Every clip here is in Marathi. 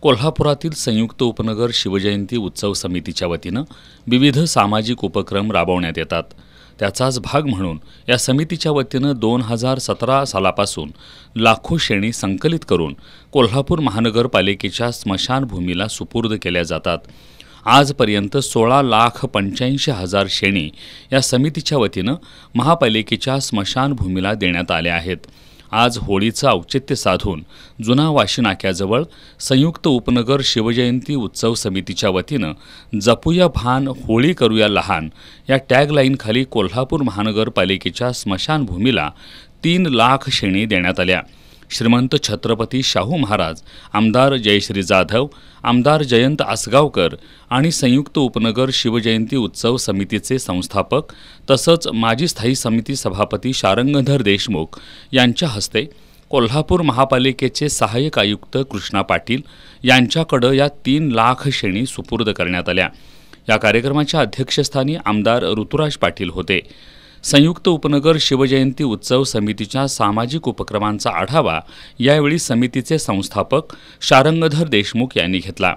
कोल्हापुरातील संयुक्त उपनगर शिवजयंती उत्सव समितीच्या वतीनं विविध सामाजिक उपक्रम राबवण्यात येतात। त्याचाच भाग म्हणून या समितीच्या वतीनं 2017 सालापासून लाखो शेणी संकलित करून कोल्हापूर महानगरपालिकेच्या स्मशानभूमीला सुपूर्द केल्या जातात। आजपर्यंत 16,85,000 शेणी या समितीच्या वतीनं महापालिकेच्या स्मशानभूमीला देण्यात आल्या आहेत। आज होळीचं औचित्य साधून जुना वाशी नाक्याजवळ संयुक्त उपनगर शिवजयंती उत्सव समितीच्या वतीनं जपूया भान होळी करूया लहान या टॅगलाईनखाली कोल्हापूर महानगरपालिकेच्या स्मशानभूमीला 3 लाख शेणी देण्यात आल्या। श्रीमंत छत्रपती शाहू महाराज, आमदार जयश्री जाधव, आमदार जयंत आसगावकर आणि संयुक्त उपनगर शिवजयंती उत्सव समितीचे संस्थापक तसंच माजी स्थायी समिती सभापती शारंगधर देशमुख यांच्या हस्ते कोल्हापूर महापालिकेचे सहाय्यक आयुक्त कृष्णा पाटील यांच्याकडे या 3 लाख शेणी सुपूर्द करण्यात आल्या। या कार्यक्रमाच्या अध्यक्षस्थानी आमदार ऋतुराज पाटील होते। संयुक्त उपनगर शिवजयंती उत्सव समितीच्या सामाजिक उपक्रमांचा आढावा यावेळी समितीचे संस्थापक शारंगधर देशमुख यांनी घेतला।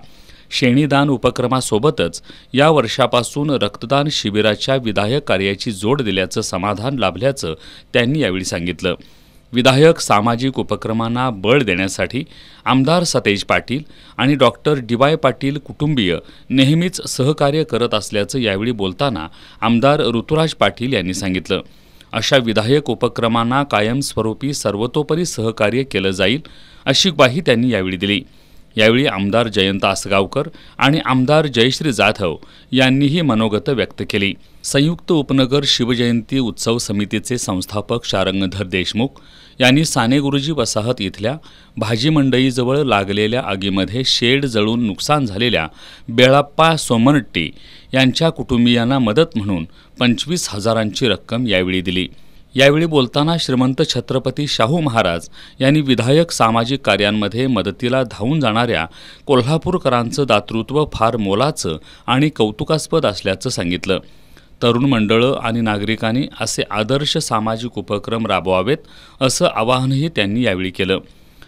शेणीदान उपक्रमासोबतच या वर्षापासून रक्तदान शिबिराच्या विधायक कार्याची जोड दिल्याचं समाधान लाभल्याचं त्यांनी यावेळी सांगितलं। विधायक सामाजिक उपक्रमांना बळ देण्यासाठी आमदार सतेज पाटील आणि डॉक्टर डी.वाय. पाटील कुटुंबीय नेहमीच सहकार्य करत असल्याचं यावेळी बोलताना आमदार ऋतुराज पाटील यांनी सांगितलं। अशा विधायक उपक्रमांना कायमस्वरूपी सर्वतोपरी सहकार्य केलं जाईल अशी ग्वाही त्यांनी यावेळी दिली। यावेळी आमदार जयंत आसगावकर आणि आमदार जयश्री जाधव यांनीही मनोगत व्यक्त केली। संयुक्त उपनगर शिवजयंती उत्सव समितीचे संस्थापक शारंगधर देशमुख यांनी सानेगुरुजी वसाहत इथल्या भाजी मंडईजवळ लागलेल्या आगीमध्ये शेड जळून नुकसान झालेल्या बेळाप्पा सोमनट्टी यांच्या कुटुंबियांना मदत म्हणून 25,000ची रक्कम यावेळी दिली। यावेळी बोलताना श्रीमंत छत्रपती शाहू महाराज यांनी विधायक सामाजिक कार्यांमध्ये मदतीला धावून जाणाऱ्या कोल्हापूरकरांचं दातृत्व फार मोलाचं आणि कौतुकास्पद असल्याचं सांगितलं। तरुण मंडळं आणि नागरिकांनी असे आदर्श सामाजिक उपक्रम राबवावेत असं आवाहनही त्यांनी यावेळी केलं।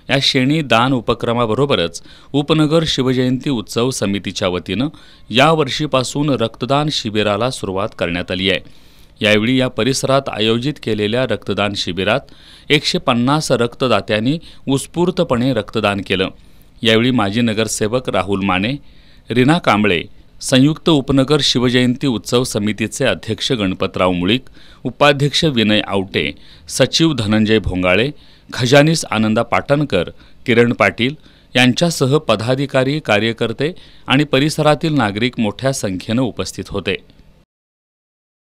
या शेणी दान उपक्रमाबरोबरच उपनगर शिवजयंती उत्सव समितीच्या वतीनं यावर्षीपासून रक्तदान शिबिराला सुरुवात करण्यात आली आहे। यावेळी या परिसरात आयोजित केलेल्या रक्तदान शिबिरात 150 रक्तदात्यांनी उत्स्फूर्तपणे रक्तदान केलं। यावेळी माजी नगरसेवक राहुल माने, रीना कांबळे, संयुक्त उपनगर शिवजयंती उत्सव समितीचे अध्यक्ष गणपतराव मुळीक, उपाध्यक्ष विनय आवटे, सचिव धनंजय भोंगाळे, खजानीस आनंदा पाटणकर, किरण पाटील यांच्यासह पदाधिकारी, कार्यकर्ते आणि परिसरातील नागरिक मोठ्या संख्येने उपस्थित होते।